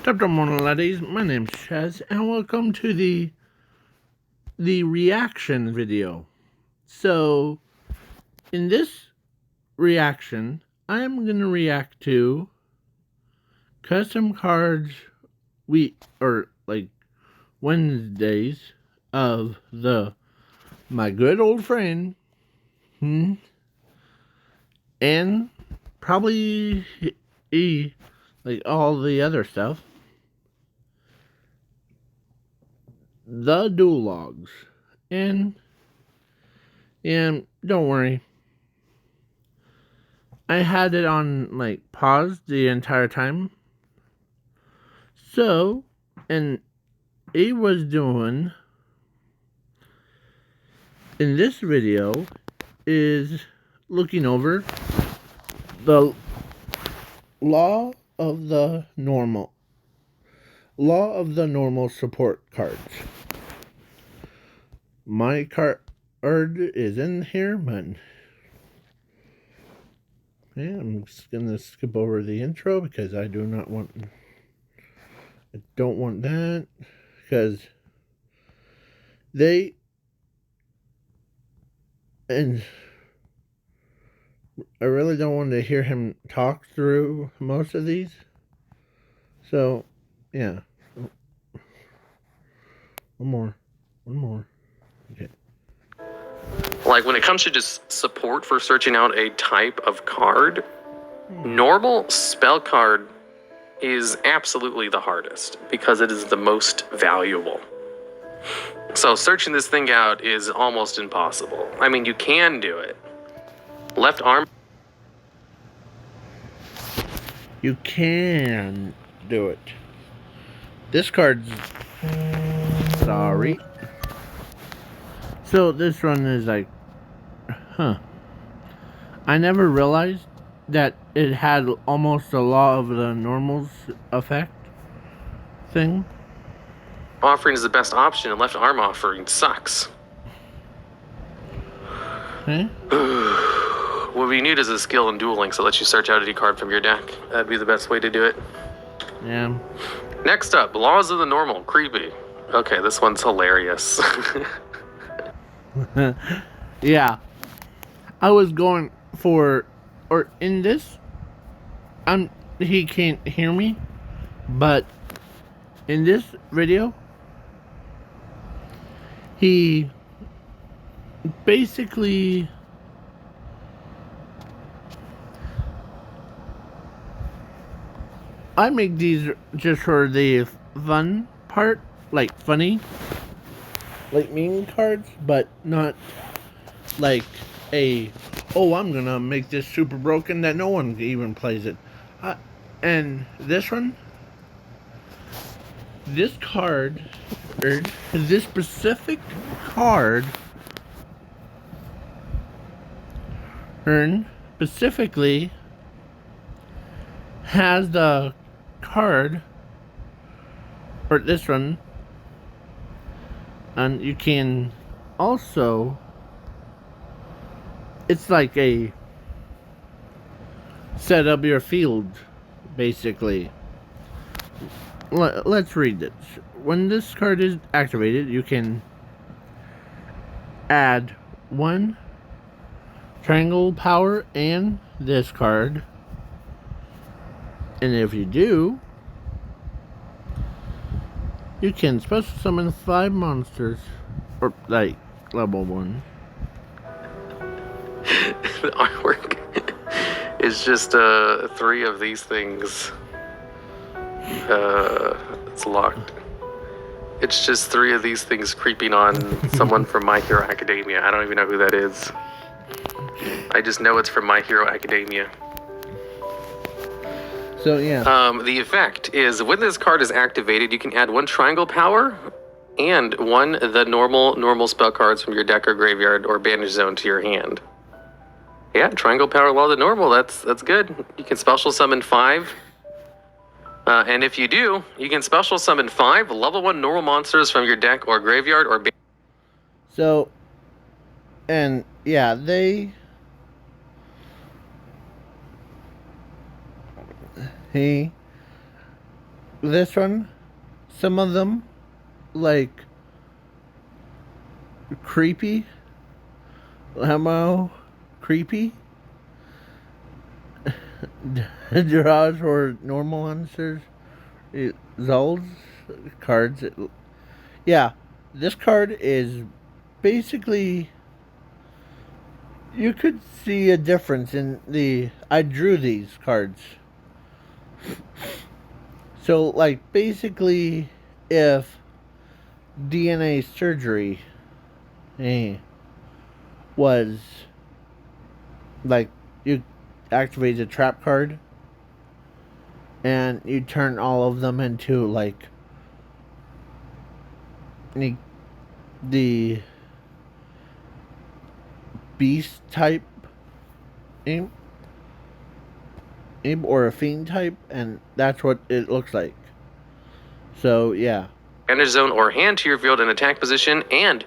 Top Morning Laddies, my name's Chaz, and welcome to the reaction video. So, in this reaction, I am going to react to custom cards Wednesdays of my good old friend, and probably all the other stuff. The Duel Logs. And don't worry, I had it on pause the entire time. So, and it was doing in this video is looking over the law of the normal support cards. My card is in here, man. Yeah, I'm just gonna skip over the intro because I don't want that, because I really don't want to hear him talk through most of these. So, yeah. One more. Okay. Like, when it comes to just support for searching out a type of card, normal spell card is absolutely the hardest because it is the most valuable. So searching this thing out is almost impossible. I mean, you can do it. Left arm. You can do it. This card's... Sorry. So this one is I never realized that it had almost a law of the normals effect thing. Offering is the best option, and left arm offering sucks. Okay. What we need is a skill in dueling, so let you search out any card from your deck. That'd be the best way to do it. Yeah. Next up, Laws of the Normal, creepy. Okay, this one's hilarious. Yeah. I was going for, or in this, he can't hear me, but in this video, he basically I make these just for the fun part, like funny, like meme cards, but not like I'm gonna make this super broken that no one even plays it. And this one, this specific card, specifically has the card, or this one, and you can also, it's like a set up your field, basically. Let's read this. When this card is activated, you can add 1 triangle power and this card. And if you do, you can special summon 5 monsters, or level 1. The artwork is just 3 of these things. It's locked. It's just 3 of these things creeping on someone from My Hero Academia. I don't even know who that is. I just know it's from My Hero Academia. So yeah. The effect is, when this card is activated, you can add 1 triangle power and 1 the normal spell cards from your deck or graveyard or banish zone to your hand. Yeah, triangle power, law of the normal. That's good. You can special summon 5. And if you do, you can special summon 5 level 1 normal monsters from your deck or graveyard or So, and yeah, he this one, some of them, like, creepy, Lamo, creepy, draws or normal monsters, Zolds cards. Yeah, this card is basically, you could see a difference in the, I drew these cards. So, like, basically, if DNA surgery was, like, you activate the trap card, and you turn all of them into, like, the beast type imp, or a fiend type, and that's what it looks like. So, yeah. Banish zone or hand to your field in attack position, and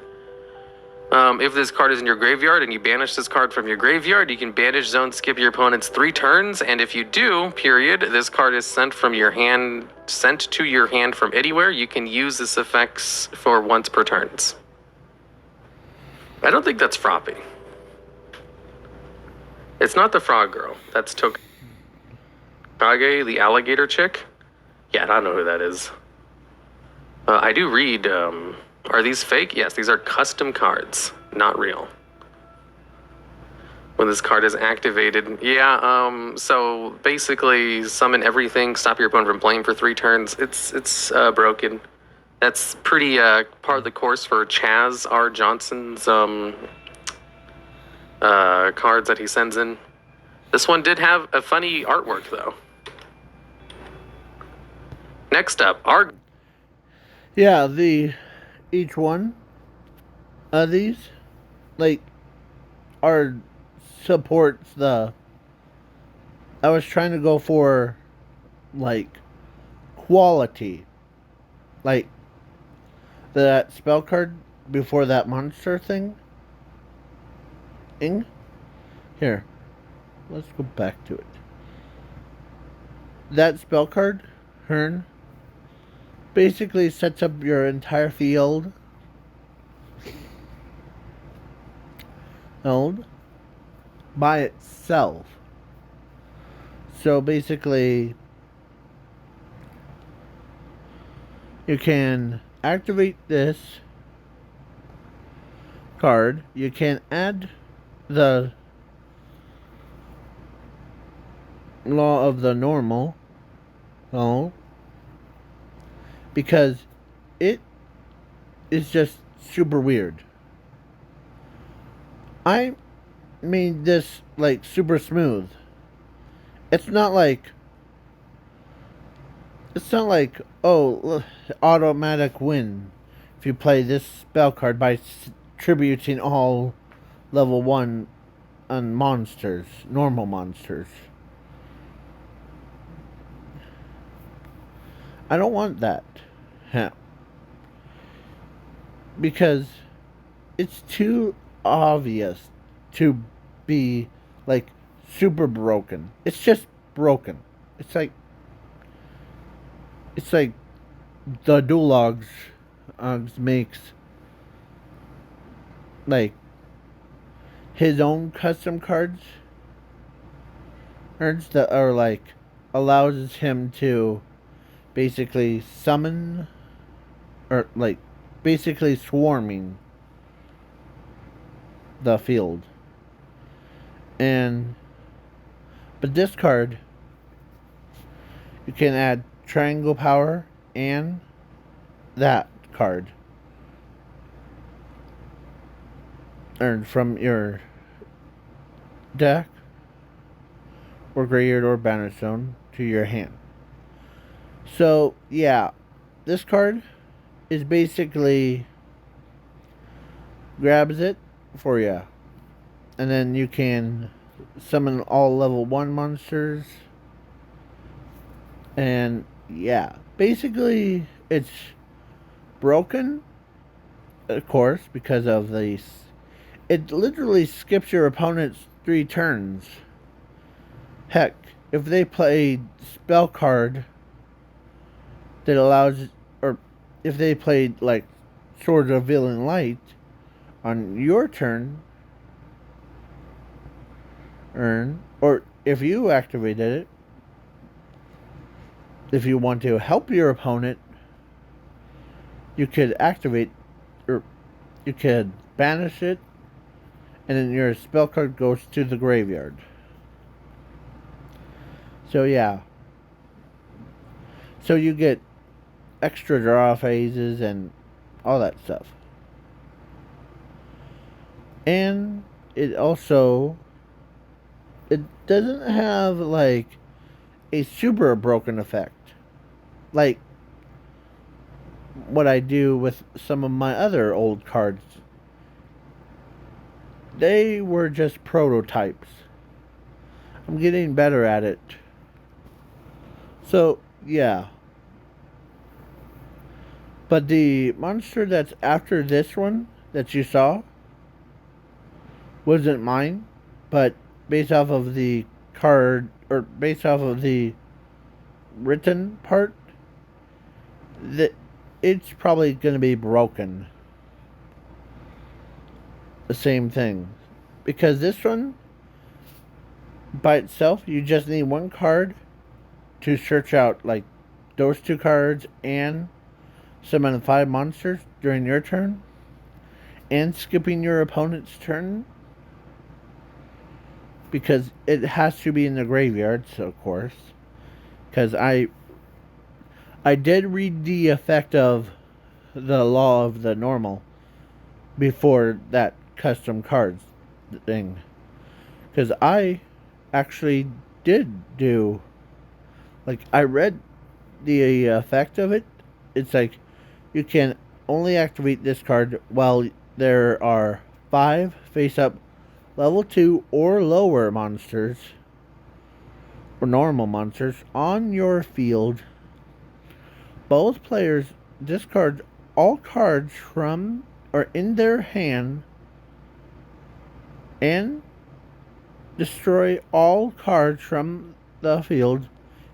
if this card is in your graveyard and you banish this card from your graveyard, you can banish zone skip your opponent's 3 turns, and if you do, period, this card is sent to your hand from anywhere. You can use this effects for once per turns. I don't think that's Froppy. It's not the frog girl. That's Tokage, the alligator chick. Yeah, I don't know who that is. I do read, are these fake? Yes, these are custom cards, not real. When this card is activated, so basically summon everything, stop your opponent from playing for 3 turns. It's broken. That's pretty part of the course for Chaz R. Johnson's cards that he sends in. This one did have a funny artwork though. Next up, yeah, each one of these, like, supports the, I was trying to go for, like, quality. Like, that spell card before that monster thing. Here, let's go back to it. That spell card, Hearn, basically sets up your entire field by itself. So basically, you can activate this card. You can add the Law of the Normal, because it is just super weird. I made this, like, super smooth. It's not like, oh, automatic win if you play this spell card by tributing all level 1 on monsters, normal monsters. I don't want that. Because it's too obvious to be, like, super broken. It's just broken. It's like the Dulogs makes, like, his own custom cards that are, like, allows him to basically summon, or, like, basically swarming the field. But this card, you can add triangle power and that card earned from your deck or graveyard or banish zone to your hand. So yeah, this card is basically grabs it for you, and then you can summon all level 1 monsters, and yeah, basically it's broken, of course, because of these. It literally skips your opponent's 3 turns. Heck, if they play spell card that allows, or if they played like Swords of Villain Light on your turn, or if you activated it, if you want to help your opponent, you could activate, or you could banish it, and then your spell card goes to the graveyard. So yeah. So you get extra draw phases and all that stuff. And it also, it doesn't have like a super broken effect like what I do with some of my other old cards. They were just prototypes. I'm getting better at it. So, yeah. But the monster that's after this one that you saw wasn't mine, but based off of the card, or based off of the written part, that it's probably going to be broken. The same thing. Because this one, by itself, you just need one card to search out, like, those two cards and summon 5 monsters during your turn, and skipping your opponent's turn, because it has to be in the graveyard, so of course. Because I did read the effect of the law of the normal before that custom cards thing. Because I actually did do, like, I read the effect of it. It's like, you can only activate this card while there are 5 face-up level 2 or lower monsters, or normal monsters, on your field. Both players discard all cards from or in their hand and destroy all cards from the field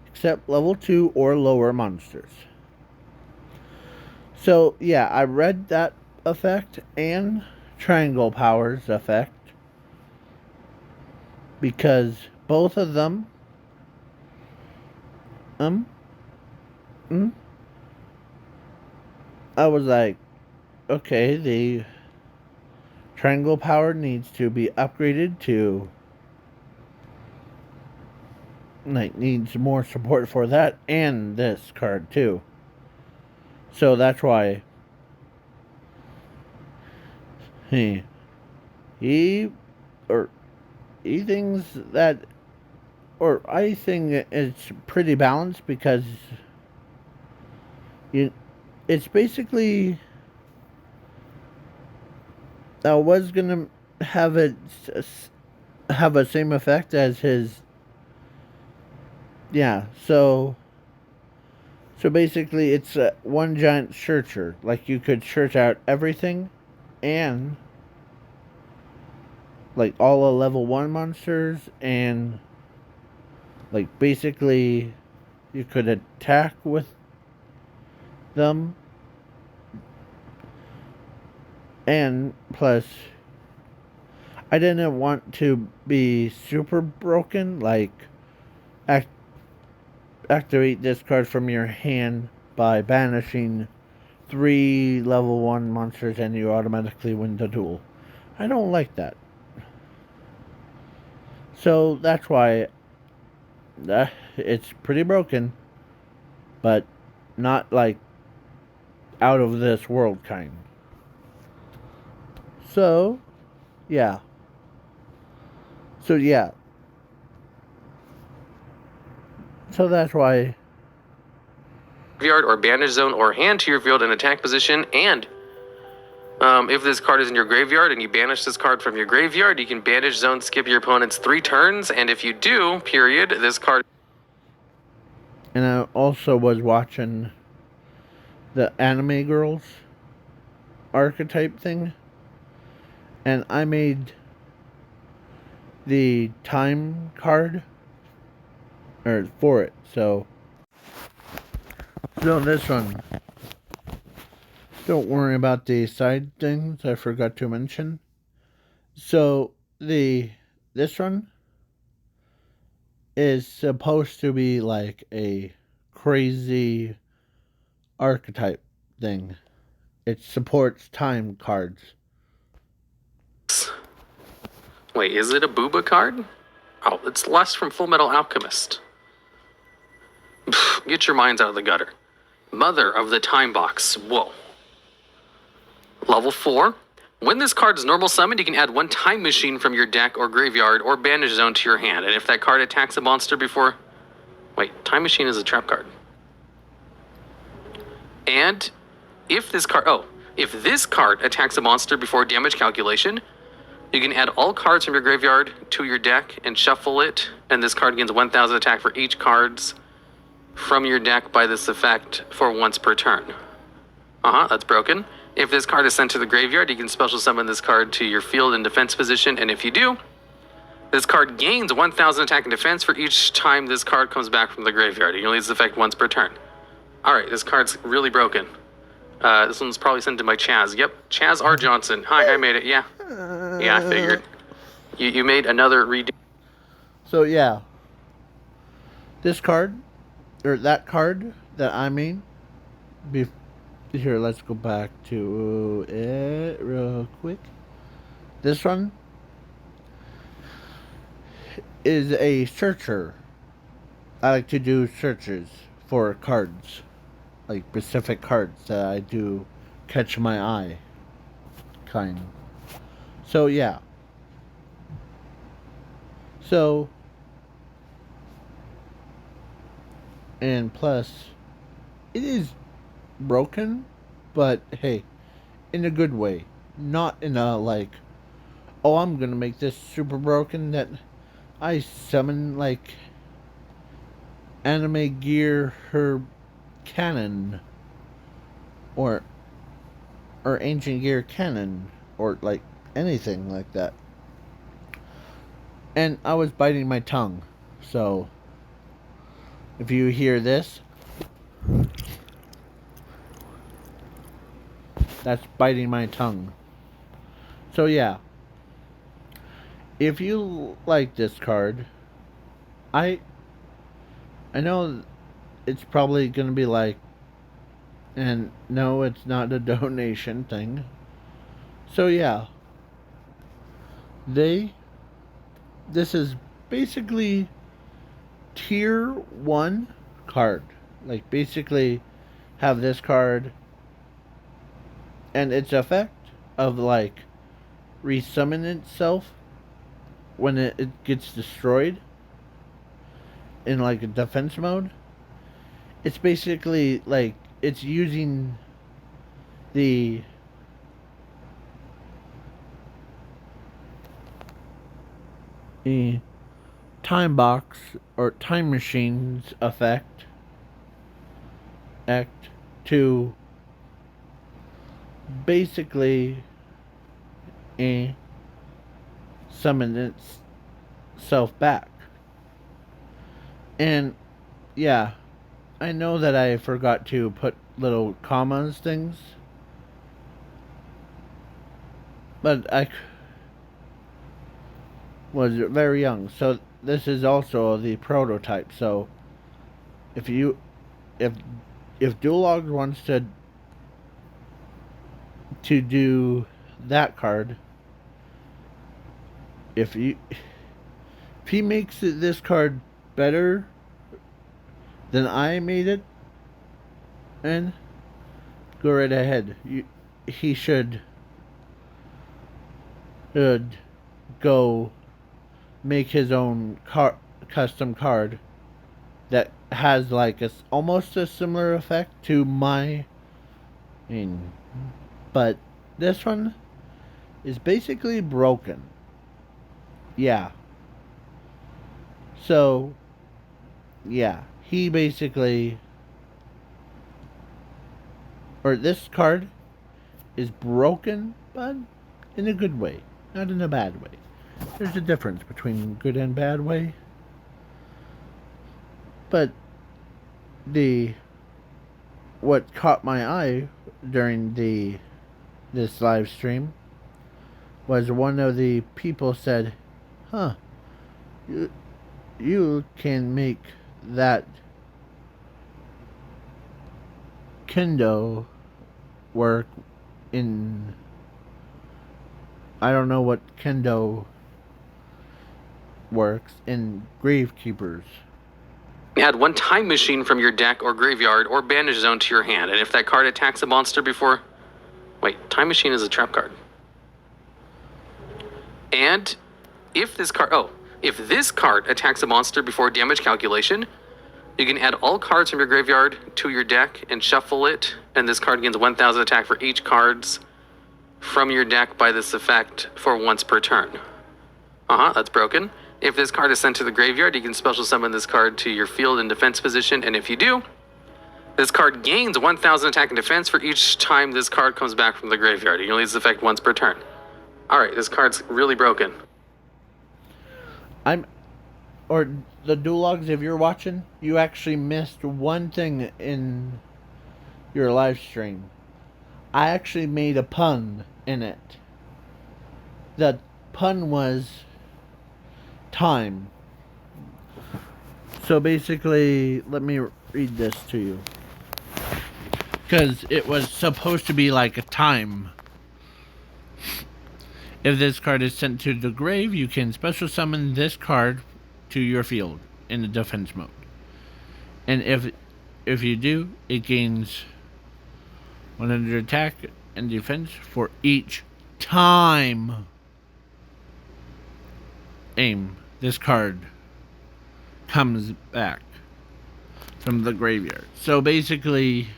except level 2 or lower monsters. So, yeah, I read that effect and Triangle Powers effect, because both of them I was like, okay, the Triangle Power needs to be upgraded to, like, needs more support for that and this card too. So that's why he thinks that, or I think it's pretty balanced, because it's basically, I was gonna have it have a same effect as his. Yeah, so basically it's one giant searcher. Like, you could search out everything, and like all the level 1 monsters, and like basically you could attack with them, and plus I didn't want to be super broken, like activate this card from your hand by banishing 3 level 1 monsters and you automatically win the duel. I don't like that. So that's why it's pretty broken, but not like out of this world kind. So, yeah. So that's why. Graveyard or banish zone or hand to your field in attack position, and if this card is in your graveyard and you banish this card from your graveyard, you can banish zone skip your opponent's 3 turns, and if you do, this card. And I also was watching the Anime Girls archetype thing, and I made the time card for it. So So this one, don't worry about the side things I forgot to mention. So this one is supposed to be like a crazy archetype thing. It supports time cards. Wait, is it a Booba card? Oh, it's Lust from Full Metal Alchemist. Get your minds out of the gutter. Mother of the Time Box. Whoa. Level 4. When this card is normal summoned, you can add one time machine from your deck or graveyard or bandage zone to your hand. And if that card attacks a monster before... Wait, time machine is a trap card. And if this card... Oh, if this card attacks a monster before damage calculation, you can add all cards from your graveyard to your deck and shuffle it. And this card gains 1,000 attack for each cards from your deck by this effect for once per turn. That's broken. If this card is sent to the graveyard, you can special summon this card to your field and defense position, and if you do, this card gains 1,000 attack and defense for each time this card comes back from the graveyard. You can only use this effect once per turn. Alright, this card's really broken. This one's probably sent to by Chaz. Yep, Chaz R. Johnson. Hi, I made it, yeah. Yeah, I figured. You made another redo. So yeah, this card, or that card that I made, here, let's go back to it real quick. This one is a searcher. I like to do searches for cards, like specific cards that I do catch my eye, kind. So yeah. So, and plus, it is broken, but hey, in a good way. Not in a like, oh, I'm gonna make this super broken that I summon like anime gear her cannon or ancient gear cannon or like anything like that. And I was biting my tongue, so if you hear this, that's biting my tongue. So yeah, if you like this card, I know it's probably gonna be like, and no, it's not a donation thing. So yeah, this is basically tier 1 card. Like basically have this card and its effect of like resummon itself when it gets destroyed in like a defense mode. It's basically like it's using the time box or time machines effect to basically summon itself back. And yeah, I know that I forgot to put little commas things, but I was very young, so this is also the prototype. So if Duolog wants to do that card, if he makes this card better than I made it, and go right ahead. He should go make his own custom card that has like almost a similar effect to my but this one is basically broken. Yeah. So yeah, he basically, or this card is broken, but in a good way, not in a bad way. There's a difference between good and bad way. But what caught my eye during this live stream was one of the people said, "Huh, you can make that kendo work in, I don't know what kendo works in Gravekeepers." Add one time machine from your deck or graveyard or bandage zone to your hand, and if that card attacks a monster before... Wait, time machine is a trap card. And if this card... Oh, if this card attacks a monster before damage calculation, you can add all cards from your graveyard to your deck and shuffle it, and this card gains 1,000 attack for each cards from your deck by this effect for once per turn. That's broken. If this card is sent to the graveyard, you can special summon this card to your field and defense position, and if you do, this card gains 1,000 attack and defense for each time this card comes back from the graveyard. You can only use this effect once per turn. Alright, this card's really broken. The Duologs, if you're watching, you actually missed one thing in your live stream. I actually made a pun in it. The pun was time. So basically, let me read this to you. Because it was supposed to be like a time. If this card is sent to the grave, you can special summon this card to your field in the defense mode. And if you do, it gains 100 attack and defense for each time this card comes back from the graveyard. So basically,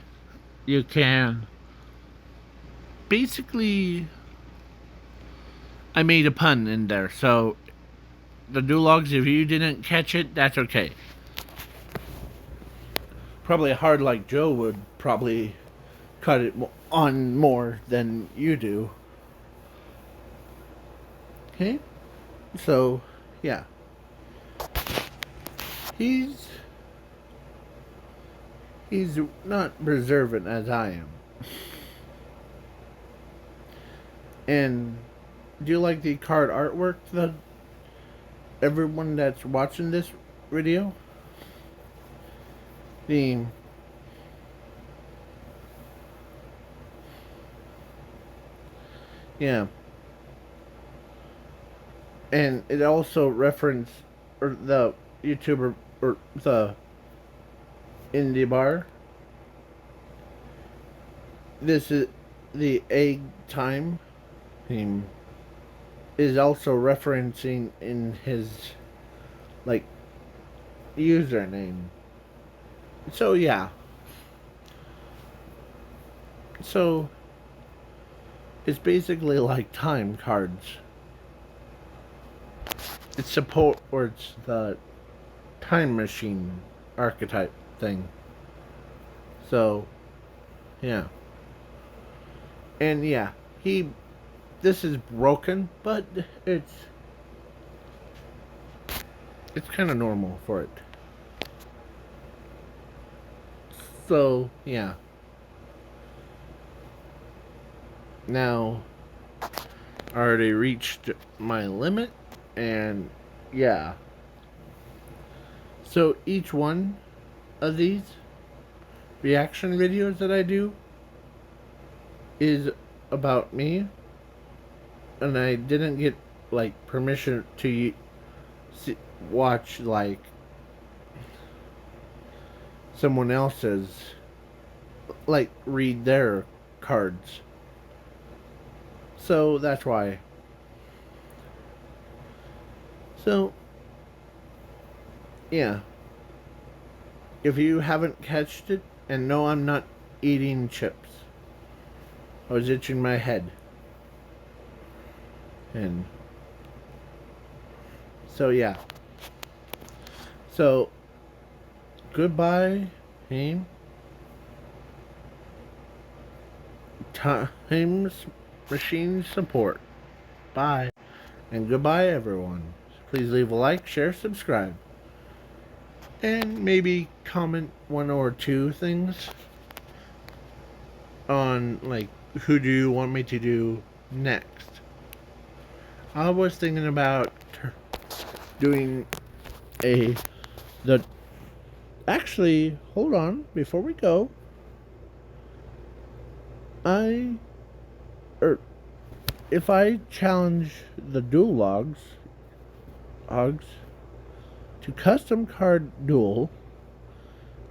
you can... I made a pun in there, so the Duologs, if you didn't catch it, that's okay. Probably hard like Joe would probably cut it on more than you do. Okay? So, yeah. He's not observant as I am. And do you like the card artwork that everyone that's watching this video? Yeah. And it also referenced the YouTuber or the indie bar. This is the egg time theme is also referencing in his like username. So yeah. So it's basically like time cards. It supports the time machine archetype thing. So yeah. And yeah, this is broken, but it's kind of normal for it. So, yeah. Now, I already reached my limit, and yeah. So, each one of these reaction videos that I do is about me, and I didn't get like permission to watch like someone else's, like read their cards. So that's why. So yeah, if you haven't catched it, and no, I'm not eating chips. I was itching my head. And so yeah. So goodbye, Time Machine Support. Bye. And goodbye, everyone. Please leave a like, share, subscribe. And maybe comment one or two things on like who do you want me to do next. I was thinking about doing a the actually hold on before we go. I or if I challenge the dual hogs to custom card duel,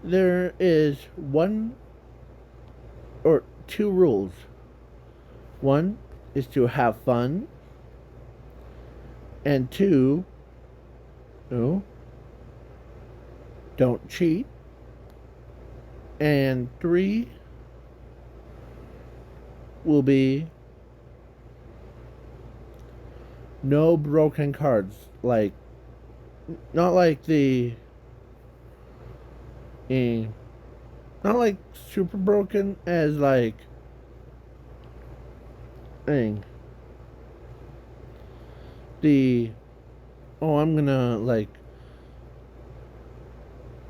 there is one or two rules. One is to have fun, and two, no, don't cheat, and three will be no broken cards, like not like the not like super broken as like thing the I'm gonna like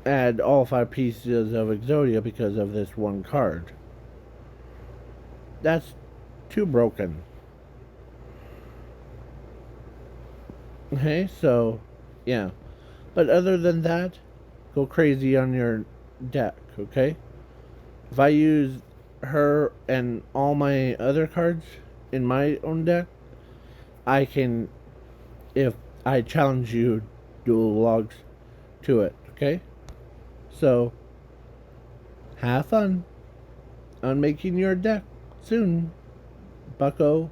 add all 5 pieces of Exodia because of this one card. That's too broken. Okay, so yeah. But other than that, go crazy on your deck, okay? If I use her and all my other cards in my own deck, I can, if I challenge you, dual logs to it, okay? So, have fun on making your deck soon, bucko.